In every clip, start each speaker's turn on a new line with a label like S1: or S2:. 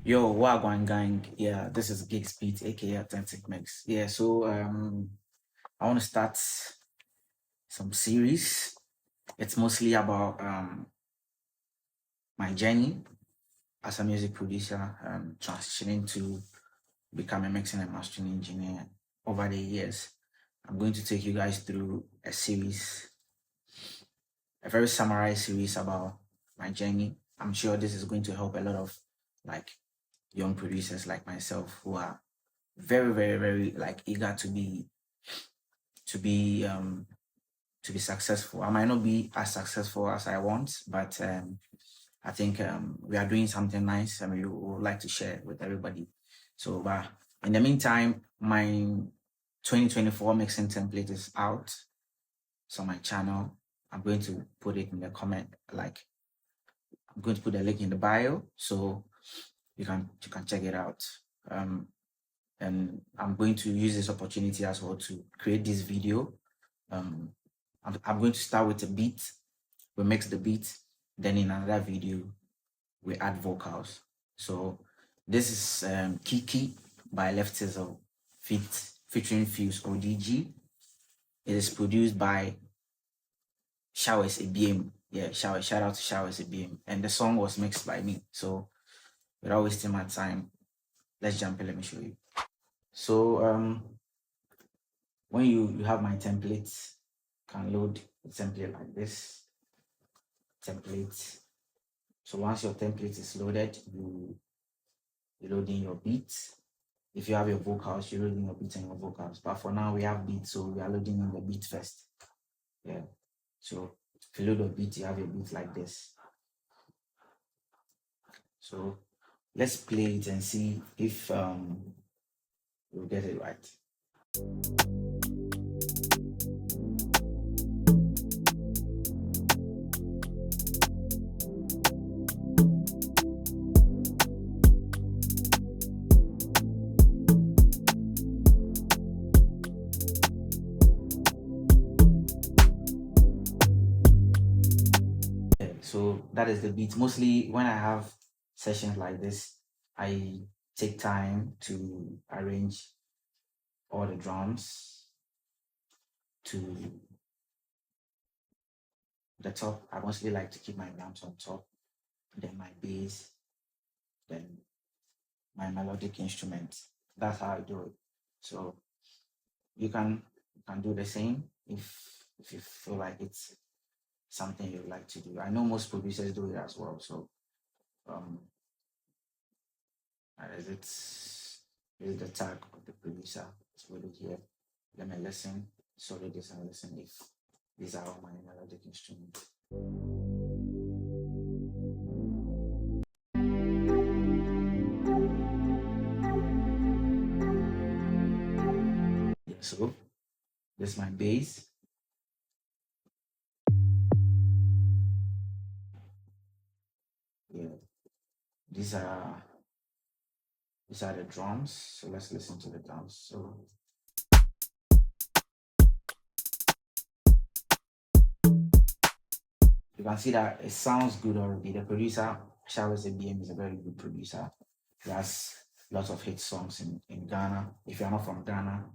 S1: Yo, Wagwan gang. Yeah, this is Gig Speed, aka Authentic Mix. Yeah, so I want to start some series. It's mostly about my journey as a music producer, transitioning to become a mixing and mastering engineer over the years. I'm going to take you guys through a series, a very summarized series about my journey. I'm sure this is going to help a lot of like young producers like myself who are very, very, very like eager to be um to be successful. I might not be as successful as I want, but I think we are doing something nice and we would like to share with everybody. So, but in the meantime, my 2024 mixing template is out. So my channel, I'm going to put it in the comment. Like I'm going to put the link in the bio, so you can check it out. And I'm going to use this opportunity as well to create this video. I'm going to start with a beat. We mix the beat, then in another video we add vocals. So this is Kiki by Leftism featuring Fuse ODG. It is produced by Showers ABM. Yeah, shout out to Showers ABM. And the song was mixed by me. So without wasting my time, let's jump in. Let me show you. So when you have my templates, can load the template like this. Template. So once your template is loaded, you load in your beats. If you have your vocals, you load in your beats and your vocals. But for now, we have beats, so we are loading in the beat first. Yeah. So if you load a beat, you have your beat like this. So let's play it and see if we'll get it right. So that is the beat. Mostly when I have sessions like this, I take time to arrange all the drums to the top. I mostly like to keep my drums on top, then my bass, then my melodic instrument. That's how I do it. So you can do the same if you feel like it's something you like to do. I know most producers do it as well. So um is the tag of the producer. It's really here. Let me listen. Sorry, this and listen if these are all my melodic instruments. Yeah, so this is my bass. Yeah, these are the drums. So let's listen to the drums. So you can see that it sounds good already. The producer, Showers ABM, is a very good producer. He has lots of hit songs in Ghana. If you're not from Ghana,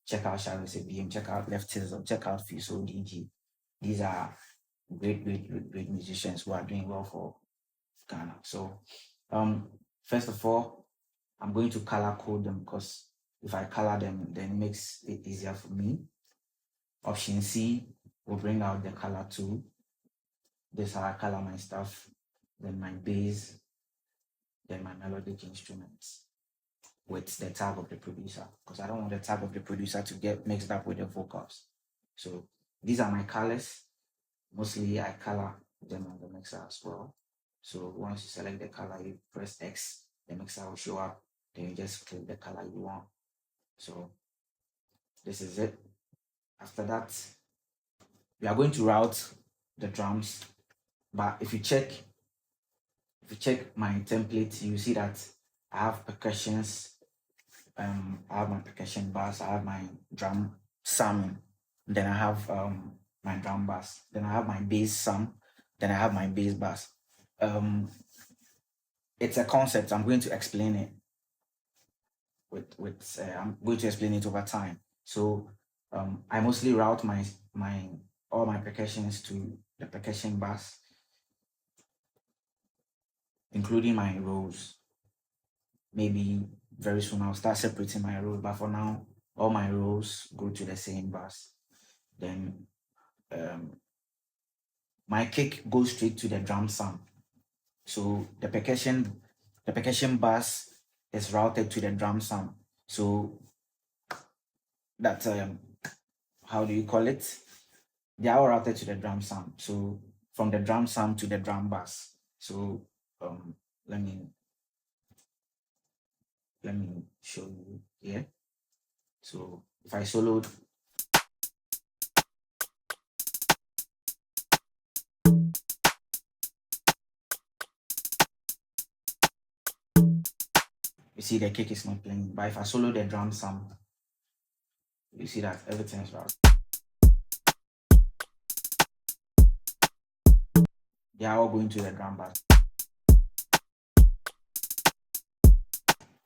S1: check out Showers ABM, check out Leftism, check out Fiso DG. These are great musicians who are doing well for Ghana. So first of all, I'm going to color code them because if I color them, then it makes it easier for me. Option C will bring out the color tool. This is how I color my stuff, then my bass, then my melodic instruments with the tag of the producer, because I don't want the tag of the producer to get mixed up with the vocals. So these are my colors. Mostly I color them on the mixer as well. So once you select the color, you press X, the mixer will show up. Then you just click the color you want. So this is it. After that, we are going to route the drums. But if you check my template, you see that I have percussions. I have my percussion bass. I have my drum sam. Then I have my drum bass. Then I have my bass sam. Then I have my bass bass. it's a concept. I'm going to explain it I'm going to explain it over time. So I mostly route my all my percussions to the percussion bus, including my rows. Maybe very soon I'll start separating my rows, but for now, all my rows go to the same bus. Then my kick goes straight to the drum sound. So the percussion bus is routed to the drum sound. So that's how do you call it? They are all routed to the drum sound. So from the drum sound to the drum bass. So let me show you here. So if I soloed, you see the kick is not playing. But if I solo the drum sound, you see that everything is routed. They are all going to the drum bass.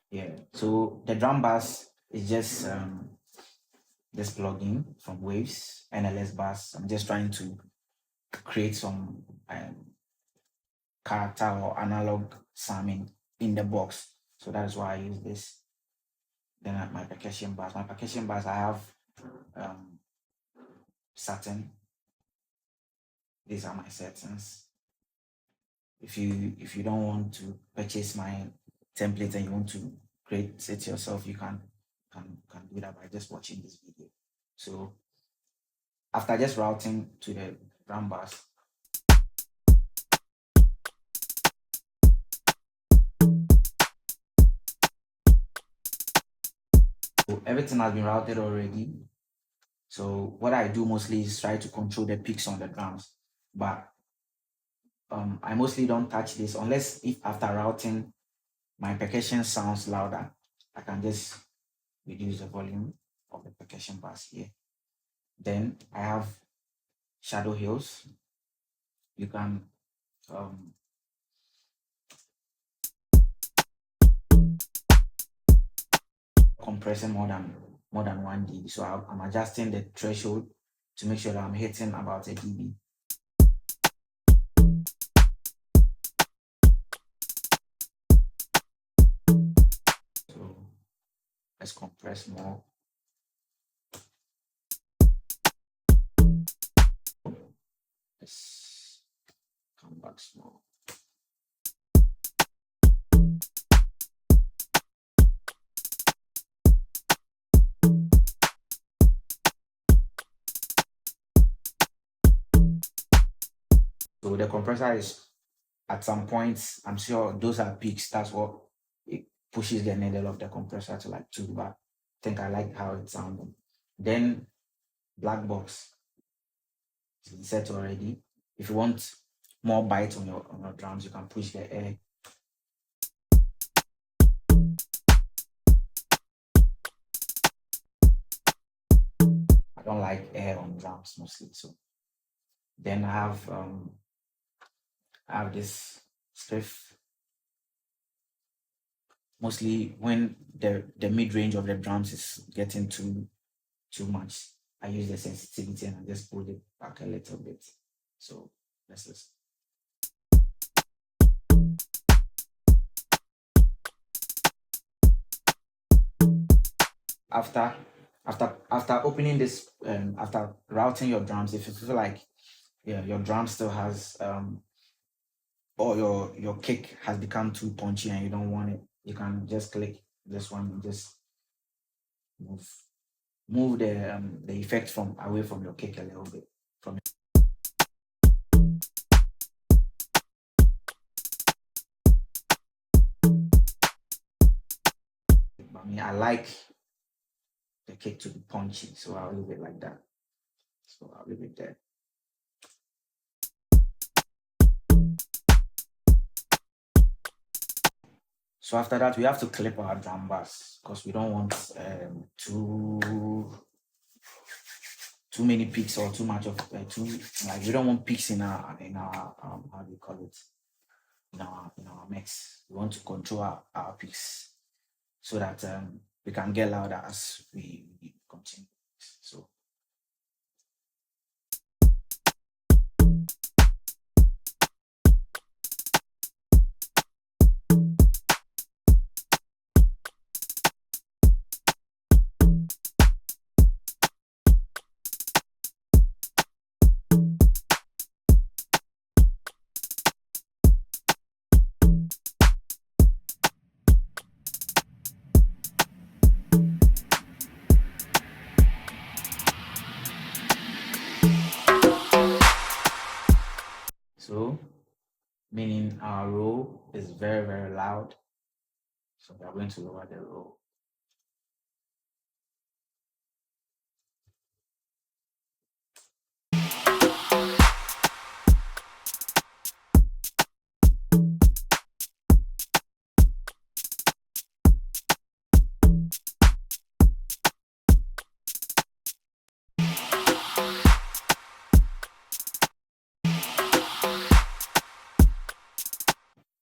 S1: Yeah. So the drum bass is just this plugin from Waves NLS Bass. I'm just trying to create some character or analog sounding in the box. So that is why I use this. Then at my percussion bass. My percussion bass, I have Saturn. These are my settings. If you don't want to purchase my template and you want to create it yourself, you can do that by just watching this video. So after just routing to the drum bass, so everything has been routed already. So what I do mostly is try to control the picks on the drums, but I mostly don't touch this unless if after routing my percussion sounds louder, I can just reduce the volume of the percussion bass here. Then I have shadow hills. You can compressing more than 1 dB. So I'm adjusting the threshold to make sure that I'm hitting about a dB. So let's compress more. Let's come back small. So the compressor is at some points, I'm sure those are peaks. That's what it pushes the needle of the compressor to like 2, but I think I like how it sounded. Then black box is set already. If you want more bite on your drums, you can push the air. I don't like air on drums mostly, so then I have this spliff. Mostly when the mid-range of the drums is getting too much, I use the sensitivity and I just pull it back a little bit. So let's just after opening this, after routing your drums, if you feel like your drum still has or your kick has become too punchy and you don't want it, you can just click this one and just move the effect from away from your kick a little bit. I like the kick to be punchy, so I'll leave it like that. So I'll leave it there. So after that, we have to clip our drum bass because we don't want too many peaks or too much of we don't want peaks in our how do you call it, in our mix. We want to control our peaks so that we can get louder as we continue. So so meaning our roll is very, very loud. So we are going to lower the roll.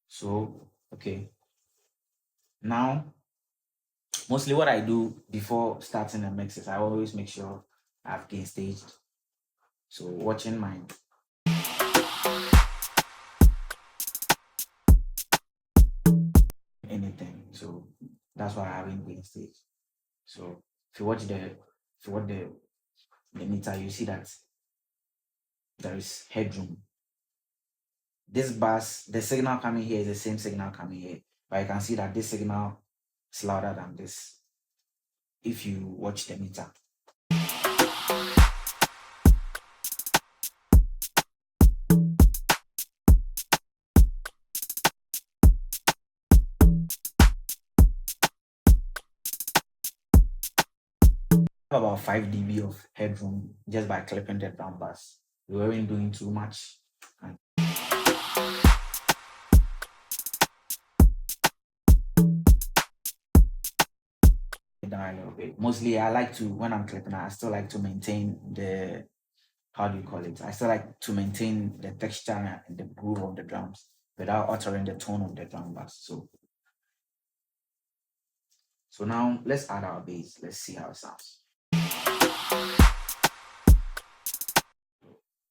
S1: So okay. Now mostly what I do before starting the mix is I always make sure I've gain staged. So watching my anything. So that's why I haven't gain stage. So if you watch the meter, you see that there is headroom. This bus, the signal coming here is the same signal coming here, but you can see that this signal is louder than this if you watch the meter. About 5 dB of headroom just by clipping the drum bass. We weren't doing too much. And down a little bit. Mostly I like to, when I'm clipping, I still like to maintain the, how do you call it? I still like to maintain the texture and the groove of the drums without altering the tone of the drum bass. So now let's add our bass. Let's see how it sounds.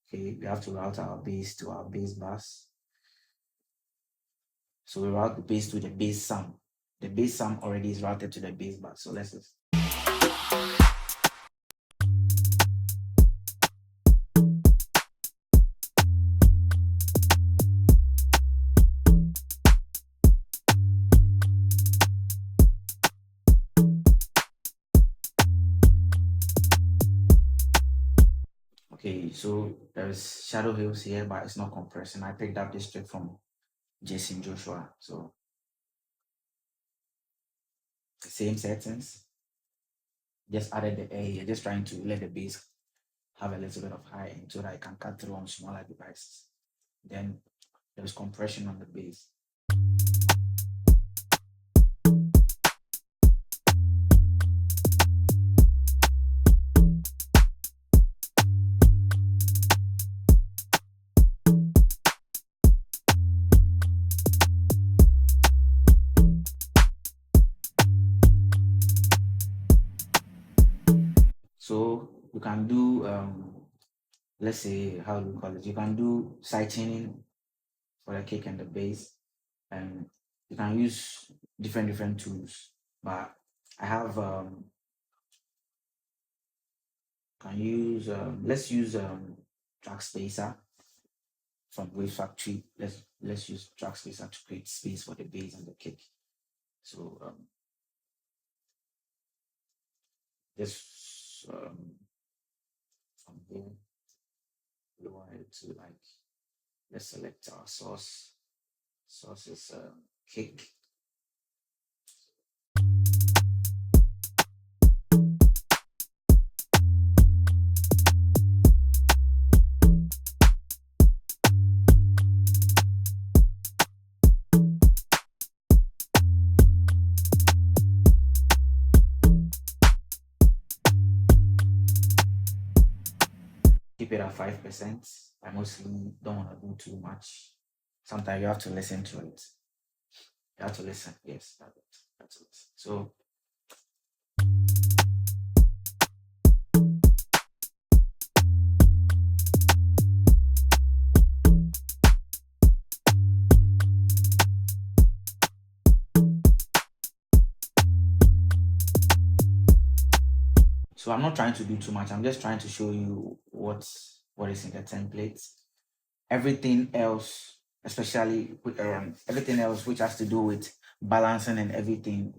S1: Okay, we have to route our bass to our bass bass. So we route the bass to the bass sum. The bass sum already is routed to the bass bass. So let's just. Okay, so there's shadow hills here, but it's not compressing. I picked up this trick from Jason Joshua. So the same settings, just added the air here, just trying to let the bass have a little bit of high end so that I can cut through on smaller devices. Then there's compression on the bass. So you can do let's say, how do you call it? You can do side chaining for the kick and the bass, and you can use different tools. But I have can use let's use track spacer from Wave Factory. Let's use track spacer to create space for the bass and the kick. So just from here lower it to like, let's select our source. Source is kick. Keep it at 5%. I mostly don't want to do too much. sometimes you have to listen to it. You have to listen. Yes, that's it. You have to listen. So I'm not trying to do too much. I'm just trying to show you what is in the template. Everything else, especially everything else which has to do with balancing and everything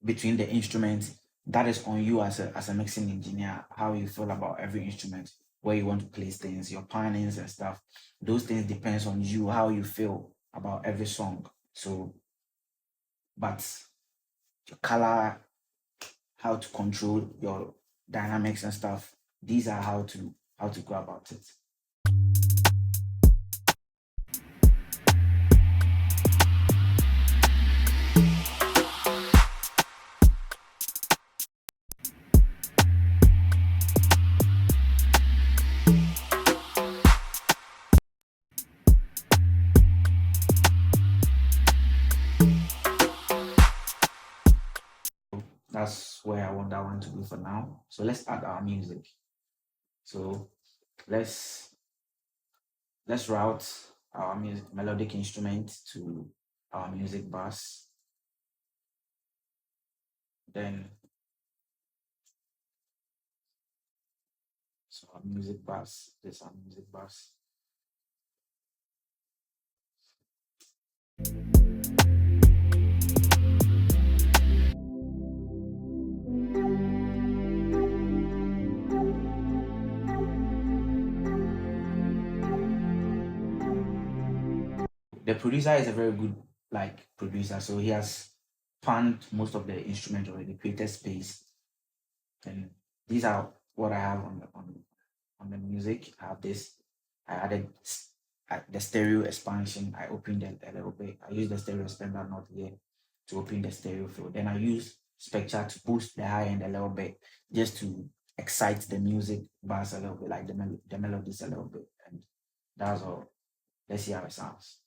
S1: between the instruments, that is on you as a mixing engineer, how you feel about every instrument, where you want to place things, your panings and stuff. Those things depends on you, how you feel about every song. So, but your color, how to control your dynamics and stuff, these are how to go about it. That's where I want that one to be for now. So let's add our music. So let's route our melodic instrument to our music bus. Then so our music bus, this our music bus. The producer is a very good producer, so he has panned most of the instrument already, created space. And these are what I have on the music. I have this. I added the stereo expansion. I opened it a little bit. I used the stereo expander not here to open the stereo field. Then I used Spectre to boost the high end a little bit, just to excite the music bars a little bit, like the melodies a little bit. And that's all. Let's see how it sounds.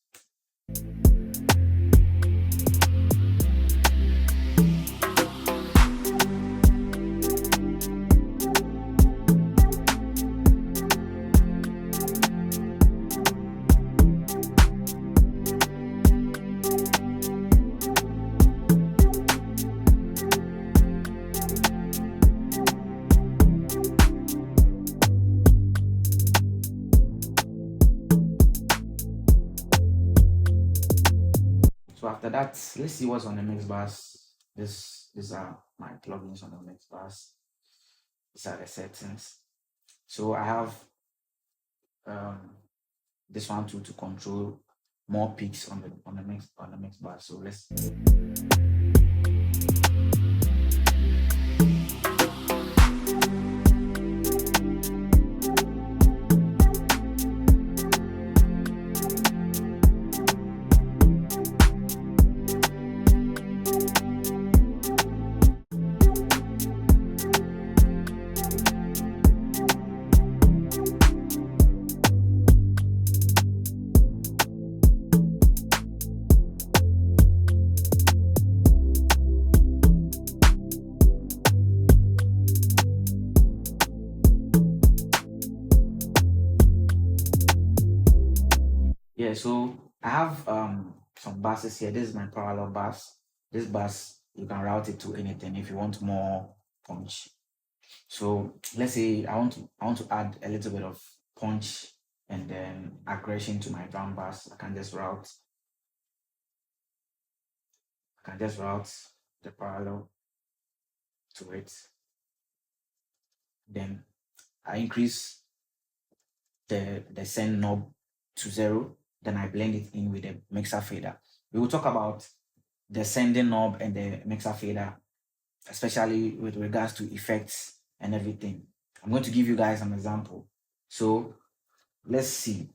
S1: So after that, let's see what's on the mix bus. These are my plugins on the mix bus. These are the settings. So I have this one too to control more peaks on the mix bus. So let's yeah, so I have some buses here. This is my parallel bus. This bus, you can route it to anything if you want more punch. So let's say I want to add a little bit of punch and then aggression to my drum bus. I can just route the parallel to it. Then I increase the send knob to 0. Then I blend it in with the mixer fader. We will talk about the sending knob and the mixer fader, especially with regards to effects and everything. I'm going to give you guys an example. So let's see.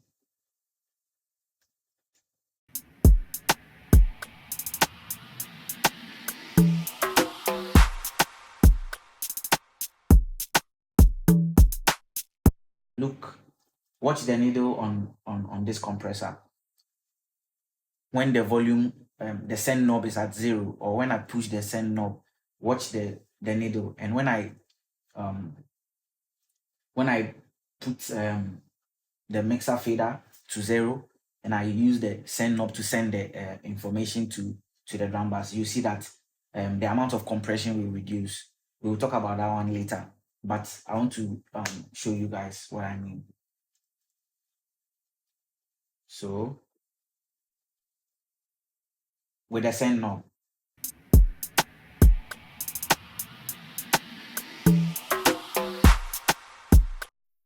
S1: Look, watch the needle on this compressor. when the volume, the send knob is at 0, or when I push the send knob, watch the needle. And when I put the mixer fader to 0, and I use the send knob to send the information to the drum bus, you see that the amount of compression will reduce. We will talk about that one later, but I want to show you guys what I mean. So with the send knob,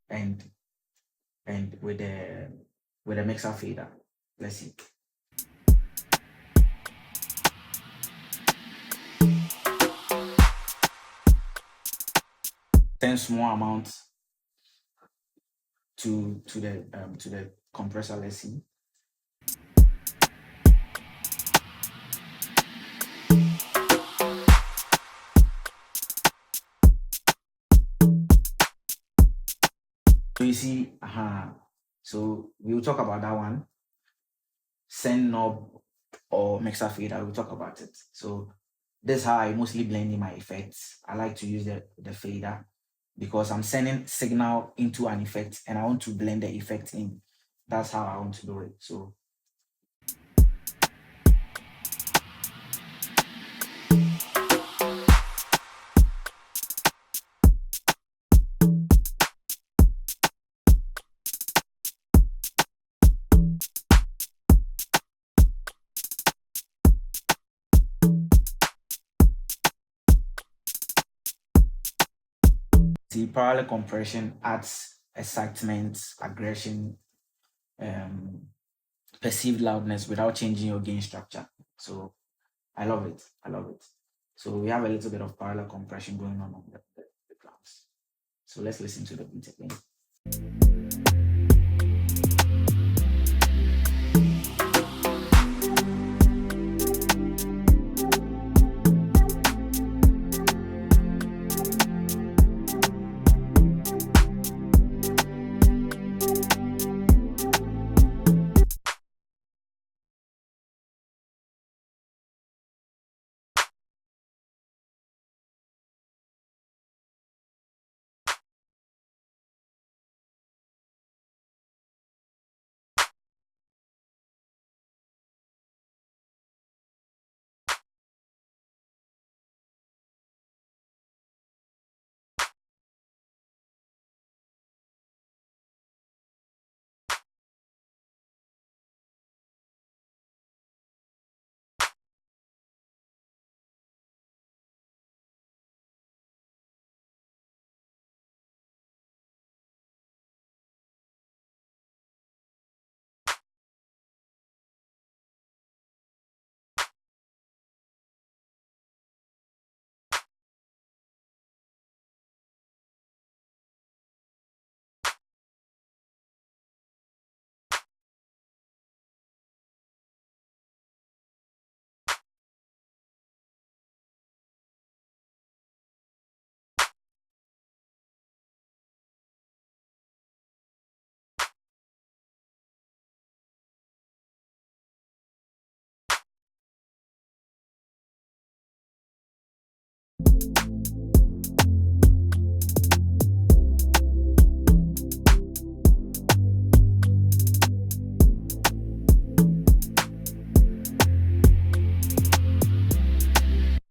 S1: and with the mixer fader, let's see. Send small amount to the compressor. Let's see. So you see, so we'll talk about that one. Send knob or mixer fader, we'll talk about it. So this is how I mostly blend in my effects. I like to use the fader because I'm sending signal into an effect and I want to blend the effect in. That's how I want to do it. So see, parallel compression adds excitement, aggression, perceived loudness without changing your gain structure. So I love it. I love it. So we have a little bit of parallel compression going on the drums. So let's listen to the beat again.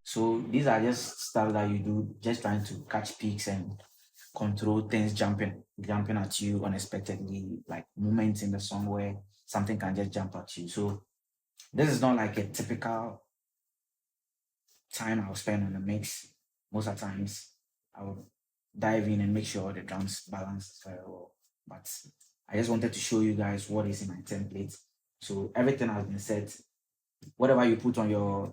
S1: So these are just stuff that you do, just trying to catch peaks and control things jumping at you unexpectedly, like moments in the song where something can just jump at you. So this is not like a typical time I'll spend on the mix. Most of the times I will dive in and make sure the drums balance very well. But I just wanted to show you guys what is in my template. So everything has been set. Whatever you put on your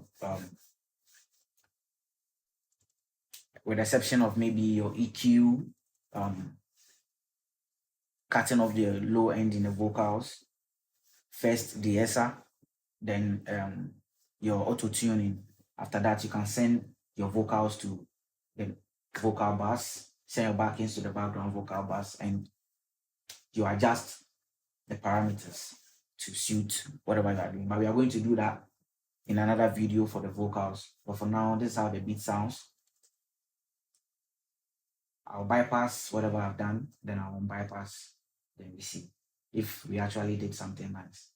S1: with the exception of maybe your EQ, cutting off the low end in the vocals, first the ESA, then your auto tuning. After that, you can send your vocals to the vocal bus, send your backends to the background vocal bus, and you adjust the parameters. to suit whatever you are doing. But we are going to do that in another video for the vocals. But for now, this is how the beat sounds. I'll bypass whatever I've done, then I'll bypass, then we see if we actually did something nice.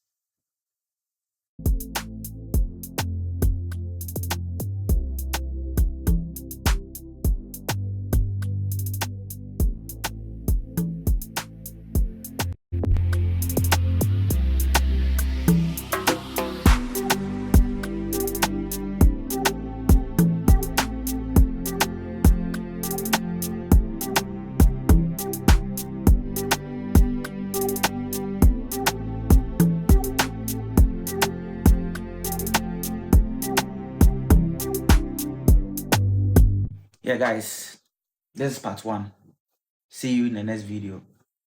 S1: Yeah, guys, this is part 1. See you in the next video.